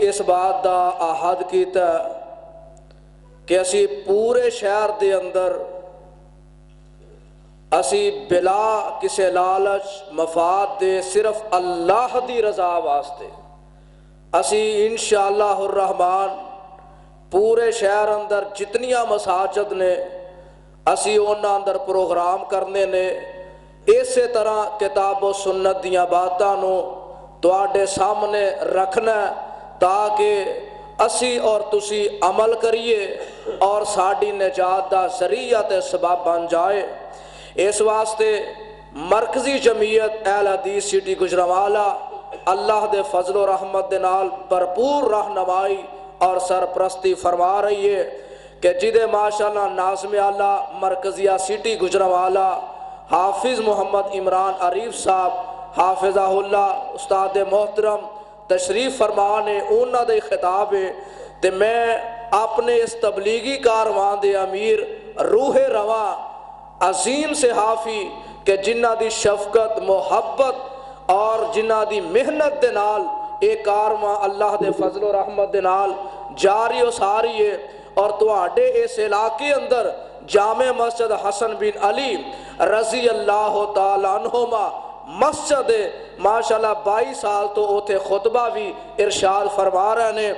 اس بات دا عہد کیتا کہ اسی پورے شہر دے اندر اسی بلا کسے لالچ مفاد دے صرف اللہ دی رضا واسطے اسی انشاءاللہ الرحمن پورے شہر اندر جتنیاں مساجد نے اسی انہاں اندر پروگرام کرنے نے اسی طرح کتاب و سنت دیاں باتاں نو تواڈے سامنے رکھنا تاکہ اسی اور تسی عمل کریے اور ساڈی نجات دا ذریعہ تے سبب بن جائے۔ اس واسطے مرکزی جمعیت اہل حدیث سٹی گجرانوالہ اللہ دے فضل و رحمت دے نال بھرپور رہنمائی اور سرپرستی فرما رہی ہے کہ جدے ماشاءاللہ ناظم اعلیٰ مرکزیہ سٹی گجرانوالہ حافظ محمد عمران عریف صاحب حافظہ اللہ استاد محترم تشریف فرمانے انہاں دے خطاب ہے تے میں اپنے اس تبلیغی کارواں دے امیر روح رواں عظیم صحافی کہ جنہ دی شفقت محبت اور جنہ دی محنت دے نال ایک کارواں اللہ دے فضل و رحمت دے نال جاری و ساری ہے اور تواڈے اس علاقے اندر جامع مسجد حسن بن علی رضی اللہ تعالیٰ عنہما مسجد ماشاءاللہ 22 سال تو اوتھے خطبہ بھی ارشاد فرما رہے ہیں۔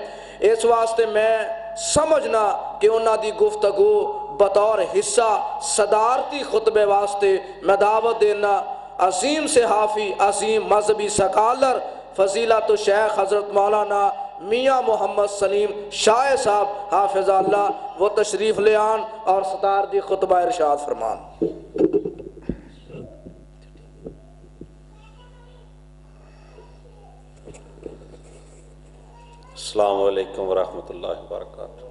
اس واسطے میں سمجھنا کہ انہاں دی گفتگو بطور حصہ صدارتی خطبے واسطے میں دعوت دینا عظیم صحافی عظیم مذہبی سکالر فضیلت الشیخ حضرت مولانا میاں محمد سلیم شاہ صاحب حافظ اللہ وہ تشریف لے آن اور صدارتی خطبہ ارشاد فرمان۔ السلام علیکم ورحمۃ اللہ وبرکاتہ۔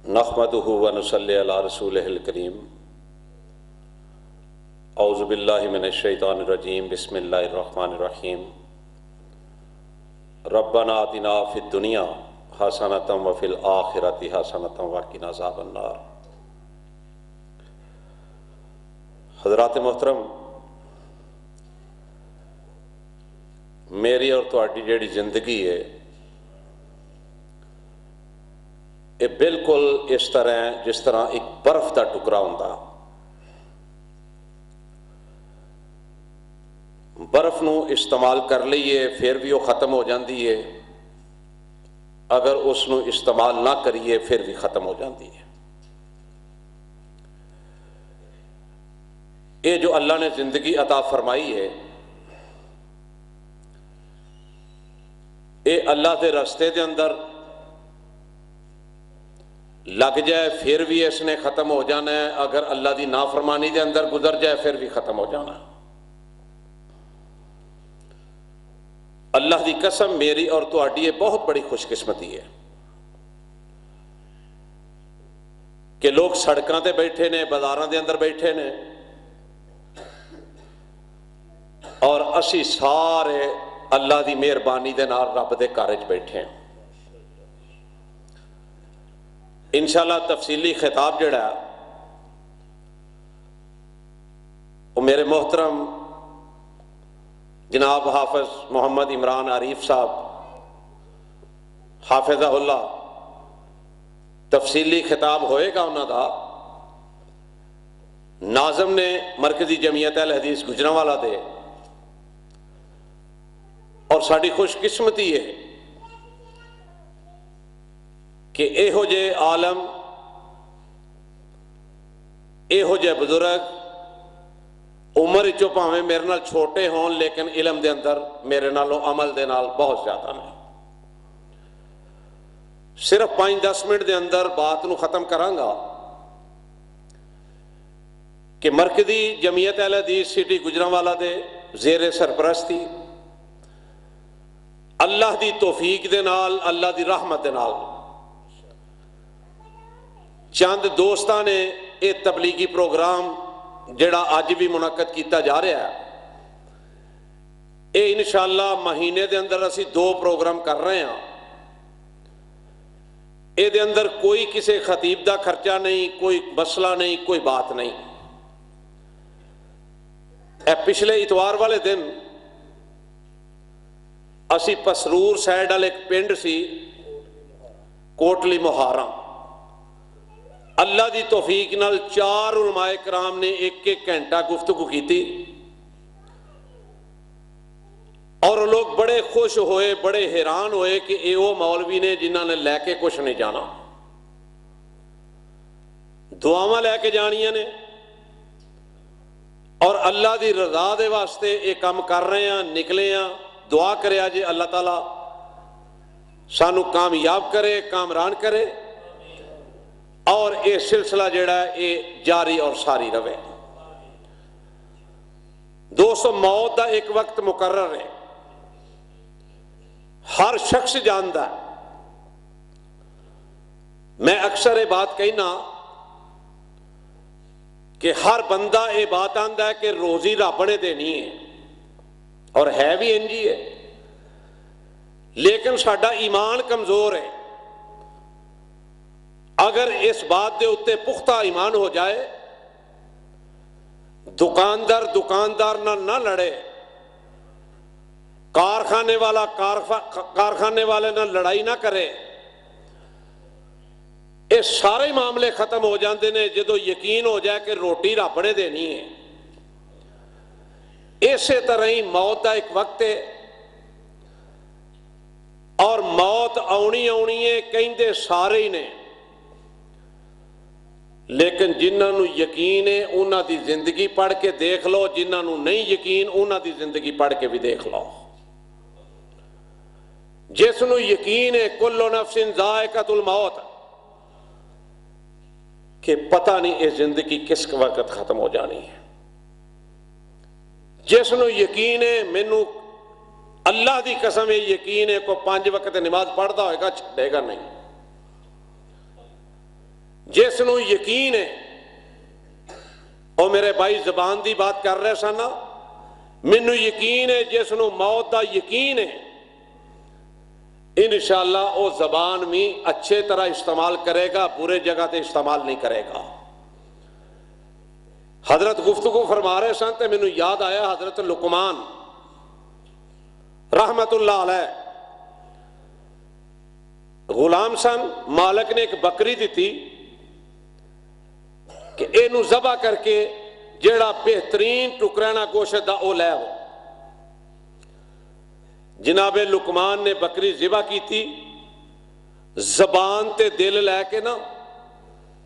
نحمدہ ونصلی علی رسولہ الکریم۔ اعوذ باللہ من الشیطان الرجیم، بسم اللہ الرحمن الرحیم۔ ربنا آتنا فی الدنیا حسنۃ وفی الآخرۃ حسنۃ وقنا عذاب النار۔ حضرات محترم، میری اور تہاڈی جیڑی زندگی ہے یہ بالکل اس طرح جس طرح ایک برف دا ٹکڑا ہوندا، برف نو استعمال کر لئیے پھر بھی وہ ختم ہو جاندی ہے، اگر اس نو استعمال نہ کریے پھر بھی ختم ہو جاندی ہے۔ یہ جو اللہ نے زندگی عطا فرمائی ہے یہ اللہ دے راستے دے اندر لگ جائے پھر بھی اس نے ختم ہو جانا ہے، اگر اللہ دی نافرمانی دے اندر گزر جائے پھر بھی ختم ہو جانا ہے۔ اللہ دی قسم میری اور تہاڈی یہ بہت بڑی خوش قسمتی ہے کہ لوگ سڑکاں تے بیٹھے نے، بازاراں دے اندر بیٹھے نے اور اسی سارے اللہ دی مہربانی دے نال رب دے گھر وچ بیٹھے ہیں۔ انشاءاللہ تفصیلی خطاب جڑا ہے وہ میرے محترم جناب حافظ محمد عمران عریف صاحب حافظہ اللہ تفصیلی خطاب ہوئے گا انہوں دا۔ ناظم نے مرکزی جمعیت اہل حدیث گجرانوالہ دے اور ساڑی خوش قسمتی ہے کہ ایہو جے عالم ایہو جے بزرگ عمر چو پاویں میرے نال چھوٹے ہون لیکن علم دے اندر میرے نالوں عمل دے نال بہت زیادہ نے۔ صرف 5-10 منٹ دے اندر بات نو ختم کرانگا کہ مرکزی جمعیت اہل حدیث سٹی گجرانوالہ دے زیر سرپرستی اللہ دی توفیق دے نال اللہ دی رحمت دے نال چند دوستاں نے یہ تبلیغی پروگرام جڑا اج بھی منعقد کیتا جا رہا ہے یہ انشاءاللہ مہینے دے اندر اسی 2 پروگرام کر رہے ہیں۔ یہ دے اندر کوئی کسی خطیب دا خرچہ نہیں، کوئی مسئلہ نہیں، کوئی بات نہیں۔ اے پچھلے اتوار والے دن اسی پسرور سائڈ والے ایک پنڈ سی کوٹلی مہارا، اللہ دی توفیق نال 4 علماء کرام نے 1 گھنٹہ گفتگو کی تھی، اور لوگ بڑے خوش ہوئے، بڑے حیران ہوئے کہ اے وہ مولوی نے جنہوں نے لے کے کچھ نہیں جانا، دعاواں لے کے جانیاں نے، اور اللہ دی رضا دے واسطے یہ کام کر رہے ہیں، نکلے ہیں۔ دعا کرے جے اللہ تعالیٰ سانو کامیاب کرے، کامران کرے، اور یہ سلسلہ جڑا ہے یہ جاری اور ساری رہے۔ دوستو، موت دا ایک وقت مقرر ہے، ہر شخص جاندا ہے۔ میں اکثر یہ بات کہنا کہ ہر بندہ یہ بات آندا ہے کہ روزی رب نے دینی ہے، اور ہے بھی انجی ہے، لیکن ساڈا ایمان کمزور ہے۔ اگر اس بات دے اتے پختہ ایمان ہو جائے، دکاندار نہ لڑے، کارخانے والا کارخانے والے نہ لڑائی نہ کرے، یہ سارے معاملے ختم ہو جاندے نے جدو یقین ہو جائے کہ روٹی رب نے دینی ہے۔ اسی طرح ہی موت کا ایک وقت ہے، اور موت آنی ہے کہندے سارے ہی نے، لیکن جنہوں نے یقین ہے انہوں دی زندگی پڑھ کے دیکھ لو، جنہوں نے نہیں یقین انہوں دی زندگی پڑھ کے بھی دیکھ لو۔ جس نو یقین ہے کل نفس ذائقۃ الموت، کہ پتہ نہیں یہ زندگی کس وقت ختم ہو جانی ہے، جس نو یقین ہے، مینوں اللہ دی قسم ہے یقین ہے، کوئی 5 وقت نماز پڑھتا ہوئے گا چھڑے گا نہیں۔ جس نو یقین ہے، اور میرے بھائی زبان دی بات کر رہے سن، مینوں یقین ہے جس نو موت دا یقین ہے، انشاءاللہ وہ زبان بھی اچھے طرح استعمال کرے گا، برے جگہ تے استعمال نہیں کرے گا۔ حضرت گفتگو فرما رہے سن تے مینوں یاد آیا حضرت لقمان رحمت اللہ علیہ، غلام سن، مالک نے ایک بکری دیتی کہ اینو ذبح کر کے جیڑا بہترین ٹکرانا گوشت دا او لے آو۔ جناب لقمان نے بکری ذبح کی تھی، زبان تے دل لے کے نا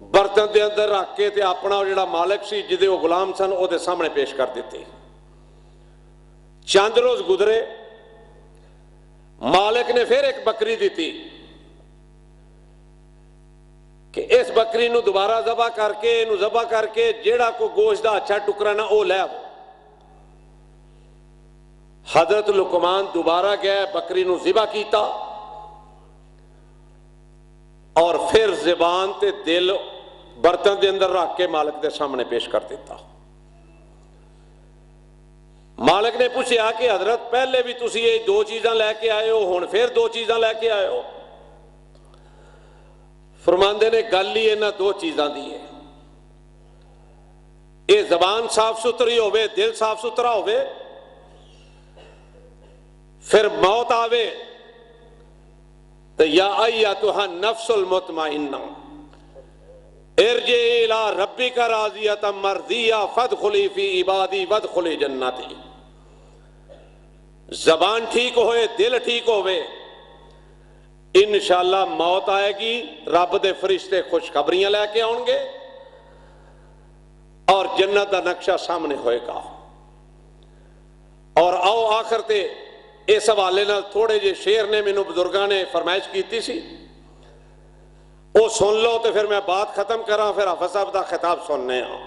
برتن دے اندر رکھ کے تے اپنا جڑا مالک سی جدے وہ غلام سن او دے سامنے پیش کر دیتی۔ چند روز گزرے، مالک نے پھر ایک بکری دیتی کہ اس بکری نو دوبارہ ذبح کر کے جیڑا کو گوشت دا اچھا ٹکرا نا او لے آو۔ حضرت لقمان دوبارہ گئے، بکری نو ذبح کیتا، اور پھر زبان تے دل برتن دے اندر رکھ کے مالک دے سامنے پیش کر دیتا۔ مالک نے پوچھا کہ حضرت پہلے بھی تسی یہ 2 چیزاں لے کے آئے ہو، ہن پھر 2 چیزاں لے کے آئے ہو؟ فرماندے نے گل ہی انہاں 2 چیزاں دی ہے، یہ زبان صاف ستھری ہوئے، دل صاف ستھرا ہوئے، پھر موت آوے تو یا ایتھا النفس المطمئنہ ارجعی الی ربک راضیۃ مرضیہ فادخلی فی عبادی وادخلی جنتی۔ زبان ٹھیک ہوئے، دل ٹھیک ہوئے، انشاءاللہ موت آئے گی، رب دے فرشتے خوشخبریاں لے کے آؤں گے، اور جنت دا نقشہ سامنے ہوئے گا۔ اور آؤ آخر تے اس حوالے نال تھوڑے جے شعر نے مینوں بزرگاں نے فرمائش کیتی سی، وہ سن لو تو پھر میں بات ختم کراں، پھر حافظ صاحب دا خطاب سننے ہاں۔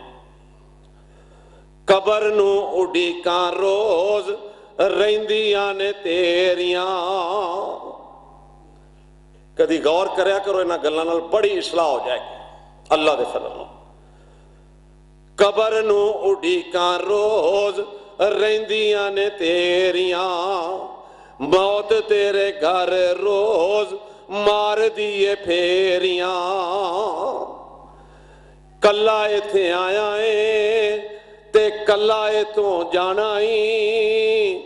قبر نو اڈیکاں روز رہندیاں نے تیریاں، کدی غور کریا کرو انہاں گلاں نال، بڑی اصلاح ہو جائے گی اللہ دے فضل نال۔ قبر نو اڈیکاں روز رہندیاں نے تیریاں، موت تیرے گھر روز مار دیے پھیریاں، کلا ایتھے آیا اے تے کلا ایتھوں جانا اے،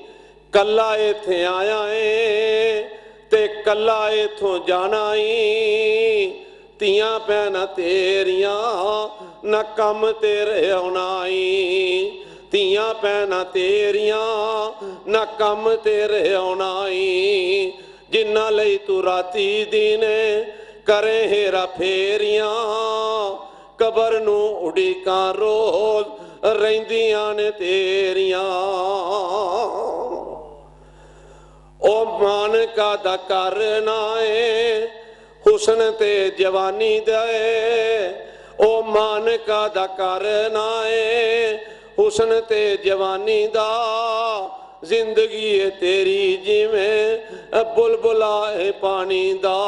کلا ایتھے آیا ہے تے کلا ایتھوں جانا ہی، تیاں پینا تیریاں نہ کم تیرے ہونائی، تیاں پینا تیریاں نہ کم تیرے ہونائی، جنہ لئی تو راتی دینے کرے ہیرا پھیریاں، قبر نو اڑی کان روز رہندیاں نے تیریاں۔ او مان کا دا کرنا ہے حسن تے جوانی دے، او مان کا دا کرنا ہے حسن تے جوانی دا، زندگی ہے تیری جی میں بلبلا ہے پانی دا،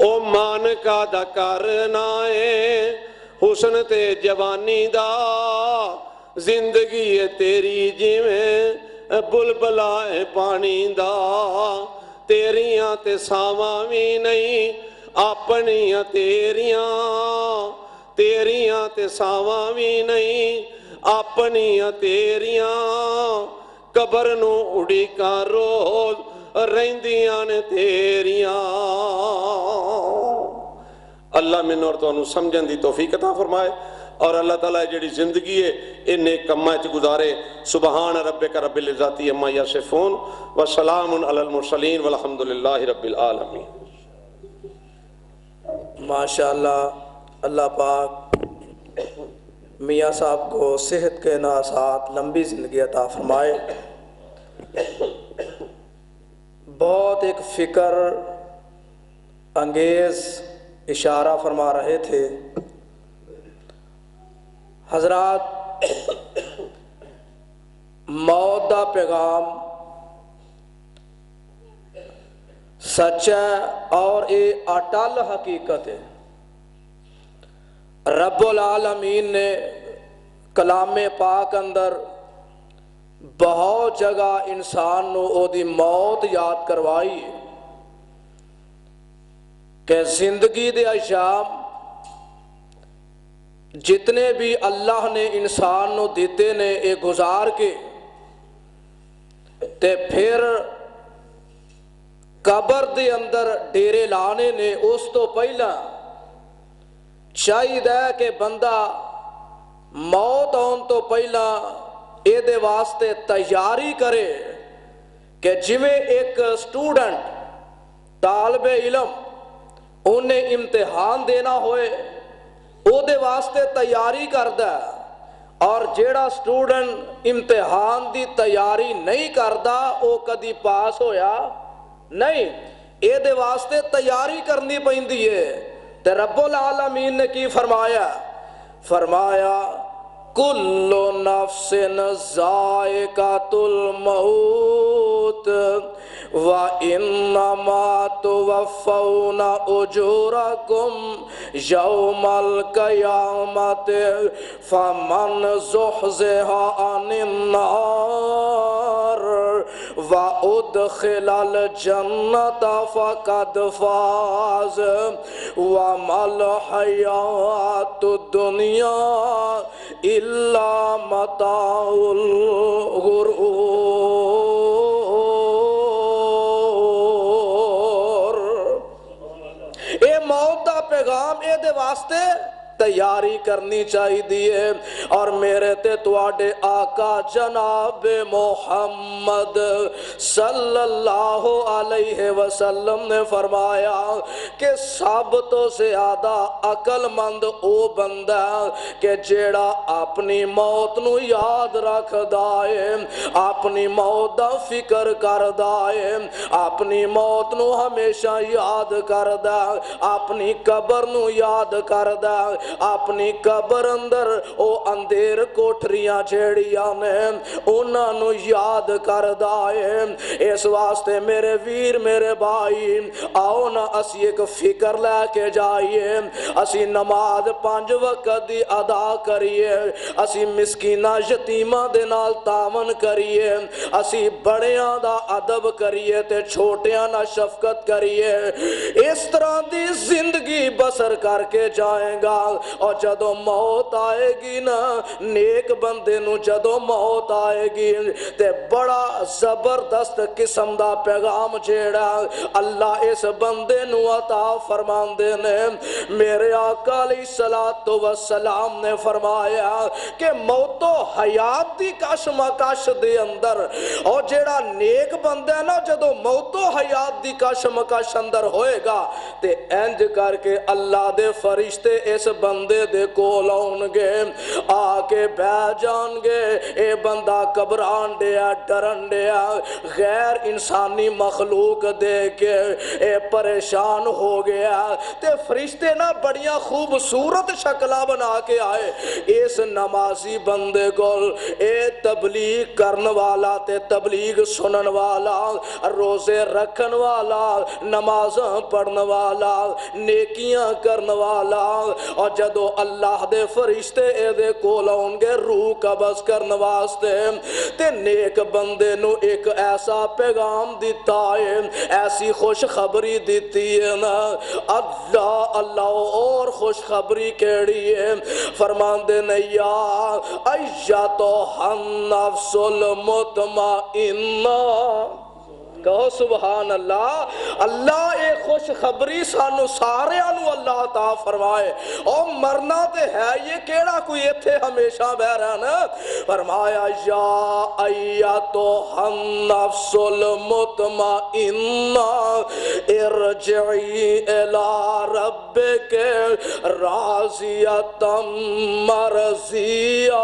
او مان کا دا کرنا ہے حسن تے جوانی دا، زندگی ہے تیری جی میں بلبلا ہے پانی دا، تیریاں تے ساواں بھی نہیں اپنیاں تیریاں، تیریاں تے ساواں بھی نہیں اپنیاں تیریاں، قبر نو اڑی کان روز رہندیاں نے تیریاں۔ اللہ میں اور تو انہوں سمجھن دی توفیق عطا فرمائے، اور اللہ تعالیٰ جڑی زندگی ہے ان نیک کماں وچ گزارے۔ سبحان ربک رب العزت عما یصفون وسلام علی المرسلین والحمدللہ رب العالمین۔ ماشاءاللہ، اللہ پاک میاں صاحب کو صحت کے ساتھ لمبی زندگی عطا فرمائے۔ بہت ایک فکر انگیز اشارہ فرما رہے تھے حضرات۔ موت دا پیغام سچا اور اے اٹل حقیقت ہے۔ رب العالمین نے کلام پاک اندر بہت جگہ انسان نو او دی موت یاد کروائی کہ زندگی دے ایام جتنے بھی اللہ نے انسان نو دیتے نے اے گزار کے تے پھر قبر دے اندر ڈیرے لانے نے اس تو پہلا چاہیے کہ بندہ موت آن تو پہلا اے دے واسطے تیاری کرے کہ جویں ایک سٹوڈنٹ طالب علم انہیں امتحان دینا ہوئے او دے واسطے تیاری کردہ، اور جیڑا سٹوڈنٹ امتحان دی تیاری نہیں کردہ او کدی پاس ہویا نہیں، اے دے واسطے تیاری کرنی پہندی ہے۔ تے رب العالمین نے کی فرمایا؟ فرمایا کل نفس ذائقۃ الموت وانما توفون اجورکم یوم القیامۃ فمن زحزح عن النار وادخل الجنۃ فقد فاز وما الحیاۃ الدنیا الا متاع الغرور۔ اے موت دا پیغام اے دے واسطے تیاری کرنی چاہی دیئے، اور میرے تے تواڈے آقا جناب محمد صلی اللہ علیہ وسلم نے فرمایا کہ سب تو زیادہ عقل مند او بندہ کہ جیڑا اپنی موت نو یاد رکھ دائے، اپنی موت دا فکر کر دائے، اپنی موت نو ہمیشہ یاد کر دا، اپنی قبر نو یاد کر دا، اپنی قبر اندر او اندیر کوٹریاں جیڑیاں نے انہاں نو یاد کر دائے۔ اس واسطے میرے ویر میرے بھائی آؤ نا اسی ایک فکر لے کے جائیے، اسی نماز 5 وقت دی ادا کریے، اسی مسکینہ یتیمہ دے نال تعاون کریے، اسی بڑیاں دا ادب کریے تے چھوٹیاں نہ شفقت کریے۔ اس طرح دی زندگی بسر کر کے جائیں گا اور جدو موت آئے گی نا نیک بندے نو جدو موت آئے گی تے بڑا زبردست قسم دا پیغام جیڑا اللہ اس بندے نو عطا فرمان دے نے میرے آقا علیہ السلام نے فرمایا کہ موت و حیات دی کشمکش دے اندر اور جیڑا نیک بندہ ہے نا جدو موت و حیات دی کشمکش اندر ہوئے گا تے انج کر کے اللہ دے فرشتے اس بندے دے کول آن گے آ کے بہ جان گے اے بندہ گھبران ڈیا ڈرن ڈیا غیر انسانی مخلوق دے کے اے پریشان ہو گیا تے فرشتے نا بڑیاں خوبصورت شکلہ بنا کے آئے اس نمازی بندے کو اے تبلیغ کرن والا تے تبلیغ سنن والا روزے رکھن والا نماز پڑھن والا نیکیاں کرن والا اور جدو اللہ دے فرشتے اے دے کول آن گے روح قبض کرن واسطے تے نیک بندے نو ایک ایسا پیغام دیتا ہے ایسی خوش خبری دیتی ہے نا اللہ اللہ اور خوش خبری کیڑی ہے فرمان دے نیا ایتو النفس المطمئنہ کہو سبحان اللہ اللہ ایک خوش خبری سانو سارے آنو اللہ عطا فرمائے اور مرنا تے ہے یہ کیڑا کوئی ایتھے ہمیشہ بہ رہنا فرمایا یا ایتھا النفس المطمئنہ ارجعی الی ربک راضیۃ مرضیہ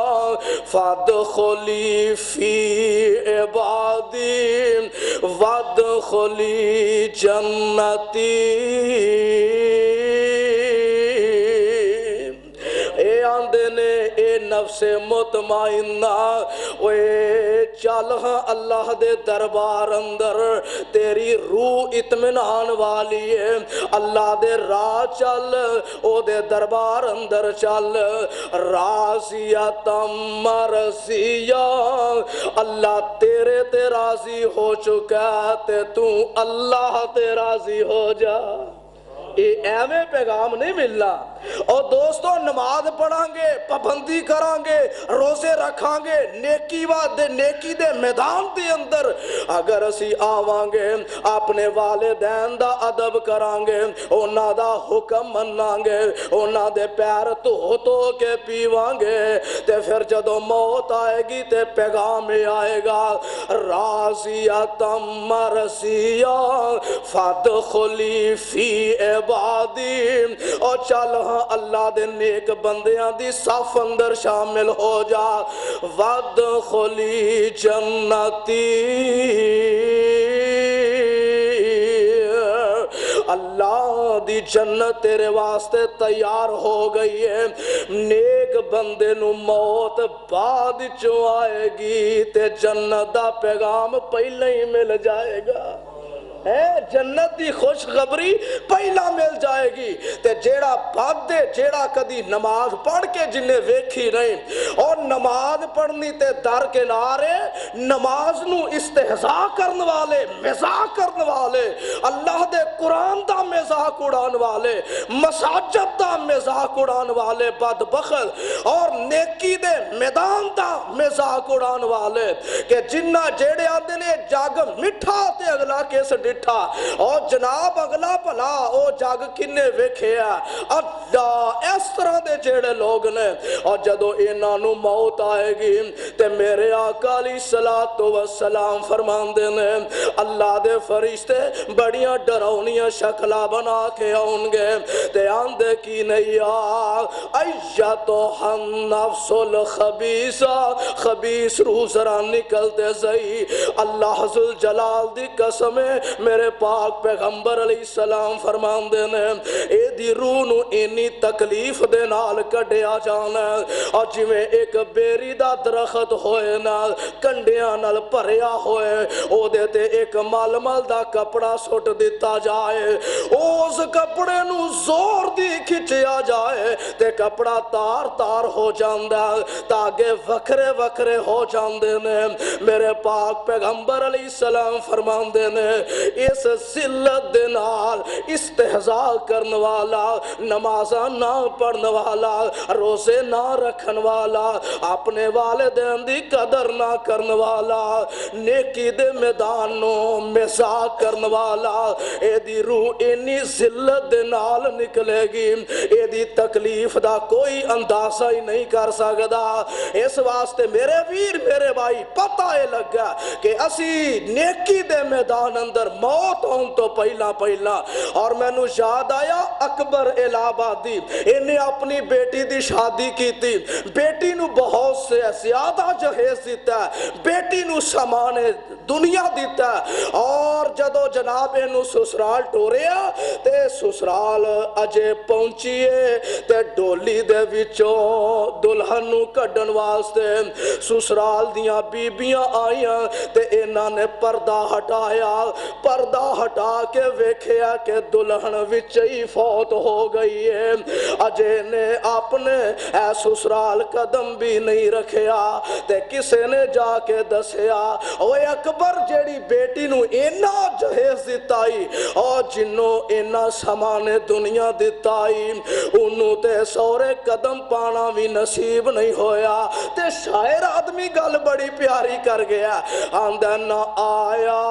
فادخلی فی عبادی وادخلی جنتی اے آندے نے اے نفس مطمئنہ اے چل ہاں اللہ دے دربار اندر تیری روح اطمینان والی ہے اللہ دے راہ چل او دے دربار اندر چل راضیۃ مرضیہ اللہ تیرے تے راضی ہو چکا تے تو اللہ تے راضی ہو جا یہ ایویں پیغام نہیں ملنا اور دوستو نماز پڑھاں گے پابندی کران گے روزے رکھاں گے نیکی دے میدان دے اندر اگر اسی آواں گے اپنے والدین دا ادب کران گے اونا دا حکم مناں گے اونا دے پیر تو کے پیواں گے تے پھر جدو موت آئے گی تے پیغام آئے گا راضیۃ مرضیہ فادخلی فی عبادی اور چل ہاں اللہ دے نیک بندیاں دی صف اندر شامل ہو جا وادخلی جنتی اللہ دی جنت تیرے واسطے تیار ہو گئی ہے نیک بندے نو موت بعد چوں آئے گی تے جنت دا پیغام پہلے ہی مل جائے گا جنت دی خوش خبری پہلا مل جائے گی تے جیڑا بات دے جیڑا کدی نماز پڑھ کے جنہیں ویکھی نہیں اور نماز پڑھنی تے در کے نارے نماز نو استہزاء کرن والے مزاق کرن والے اللہ دے قرآن دا مزاق اڑان والے مساجد دا مزاق اڑان والے بدبخت اور نیکی دے میدان دا مزاق اڑان والے کہ جنہ جیڑے آدھے نے جاگ مٹھا تے اگلا کیس اور جناب اگلا پلا او جاگ کنے ویکھیا اللہ اس طرح دے جیڑے لوگ نے اور جدو انہوں موت آئے گی تے میرے آقا علیہ السلام فرمان دے نے اللہ دے فرشتے بڑیاں ڈراؤنیاں شکلہ بنا کے آن گے تے آندے کی نیا ایتھا النفس الخبیثہ خبیث روح ذرا نکلتے زئی اللہ ذوالجلال دی قسم میرے پاک پیغمبر علیہ السلام فرمان دے نے اے دی روح نو اینی تکلیف دے نال کڈیا جانا اور جی میں ایک بیری دا درخت ہوئے نا کنڈیاں نال پریا ہوئے او دیتے ایک مال دا کپڑا سٹ دیتا جائے اس کپڑے نو زور دی کھچیا جائے تے کپڑا تار تار ہو جاندہ تاکہ وکھرے وکھرے ہو جاندے نے میرے پاک پیغمبر علیہ السلام فرمان دے نے اس ذلت دے نال استہزاء کرن والا، نمازاں نہ پڑھن والا، روزے نہ رکھن والا، اپنے والدین دی قدر نہ کرن والا، نیکی دے میدان نو مزاق کرن والا، اے دی روح اینی ذلت دے نال نکلے گی، اے دی تکلیف دا کوئی اندازہ ہی نہیں کر سکدا۔ اس واسطے میرے ویر میرے بھائی پتہ ہے لگا کہ اسی نیکی دے میدان اندر موت ہون تو پہلا اور میں نو یاد آیا اکبر الہ آبادی، انہیں اپنی بیٹی دی شادی کی تھی، بیٹی نو بہت سے زیادہ جہیز دیتا ہے، بیٹی نو سامان دنیا دیتا ہے، اور جدو جناب انو سسرال ٹوریا تے سسرال اجے پہنچیے تے ڈولی دے وچوں دلہن نو کڈن واسطے سسرال دیاں بیبیاں آئیاں تے انہاں نے پردہ ہٹایا، پردہ ہٹا کے ویکھیا کہ دلہن وچ ہی فوت ہو گئی ہے، اجے نے اپنے اے سسرال قدم بھی نہیں رکھیا تے کسے نے جا کے دسیا اوے اکبر جیڑی بیٹی نو اینا جہیز دیتائی اور جنوں اینا سامان دنیا دیتائی انہوں تے سورے قدم پانا بھی نصیب نہیں ہویا۔ تے شاعر آدمی گل بڑی پیاری کر گیا، آندہ نہ آیا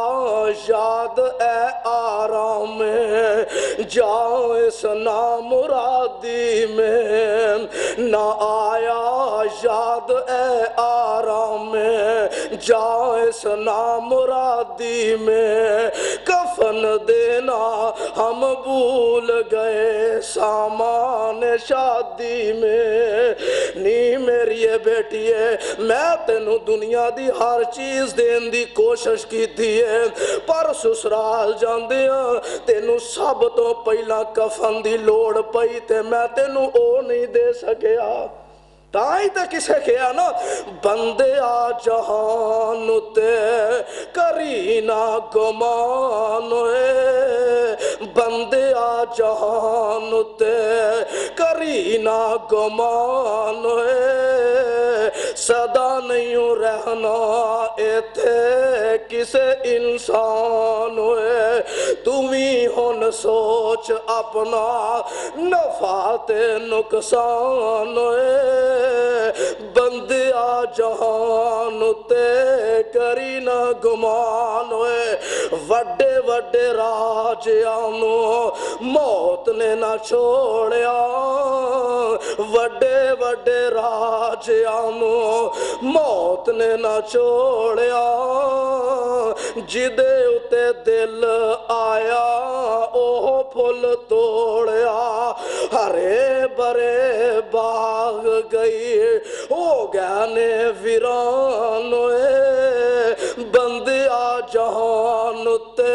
یاد اے آرام میں جاؤ اس نامرادی میں، نہ آیا یاد اے آرام میں جاؤ اس نامرادی میں، کفن دینا ہم بھول گئے سامان شادی میں، نی میری بیٹی ہے میں تینوں دنیا دی ہر چیز دین دی کوشش کی تھی ہے، پر سسرال جاندیاں تینوں سب تو پہلا کفن دی لوڑ پئی تے میں تینوں او نہیں دے سکیا۔ تائیں تے کسے کیا نا بندے آ جہان تے کرینا گمان ہے، بندے آ جہان تے کرینا گمان ہے، صدا نہیں رہنا ایتھے کسے انسان ہے، تمہیں ہن سوچ اپنا نفع تے نقصان ہے، بندیا جہان تے کری نہ گمان ہوئے، وڈے وڈے راجیانو موت نے نہ چھوڑیا، وڈے وڈے راجیانو موت نے نہ چھوڑیا، جدے اتے دل آیا اوہ پھل توڑیا، ہرے برے باغ گئی ہو گانے ویران ہوئے، بندیا جہان تے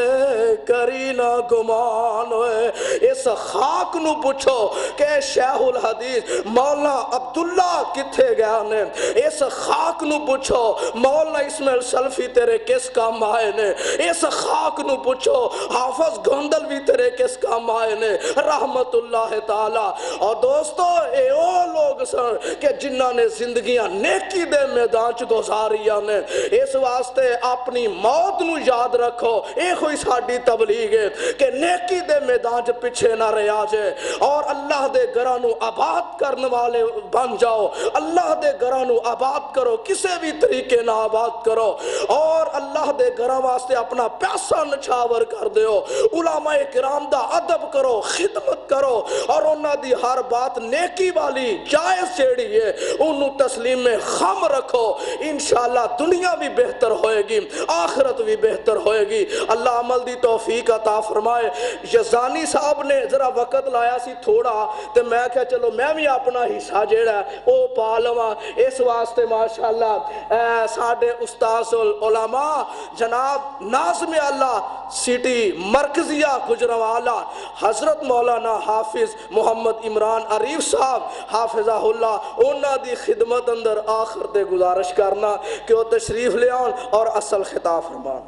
کری نہ گمان ہوئے۔ اس خاک نو پوچھو کہ شیخ الحدیث مولا عبداللہ کتھے گانے، اس خاک نو پوچھو مولا اسماعیل سلفی تیرے کس کام آئے نے، اس خاک نو پوچھو حافظ گھندل بھی تیرے کس کام آئے نے رحمت اللہ تعالی۔ اور دوستو اے او لوگ سن کہ جنہاں نے زندگیاں نیکی دے میدان چ گزاریاں نے، اس واسطے اپنی موت نو یاد رکھو، اے کوئی ساڈی تبلیغ ہے کہ نیکی دے میدان چ پیچھے نہ رہا جے، اور اللہ دے گھراں نو آباد کرنے والے بن جاؤ، اللہ دے گھراں نو آباد کرو، کسے بھی طریقے نہ آباد کرو، اور اللہ دے گھراں واسطے اپنا پیسہ نچھاور کر دیو، علماء کرام دا ادب کرو، خدمت کرو، اور انہاں دی ہر بات نیکی والی جائز جیڑی ہے انہوں تسلیم میں خم رکھو، انشاءاللہ دنیا بھی بہتر ہوئے گی، آخرت بھی بہتر ہوئے گی۔ اللہ عمل دی توفیق عطا فرمائے۔ یزانی صاحب نے ذرا وقت لایا سی تھوڑا، تو میں کہا چلو میں بھی اپنا حصہ جیڑا ہے او پالواں، اس واسطے ماشاءاللہ ساڑھے استاذ العلماء جناب ناظم اللہ سٹی مرکزیہ گجرانوالہ حضرت مولانا حافظ محمد عمران عریف صاحب حافظہ اللہ، انہاں دی خدمت اندر آخر دے گزارش کرنا کہ وہ تشریف لے آن اور اصل خطاب فرمان۔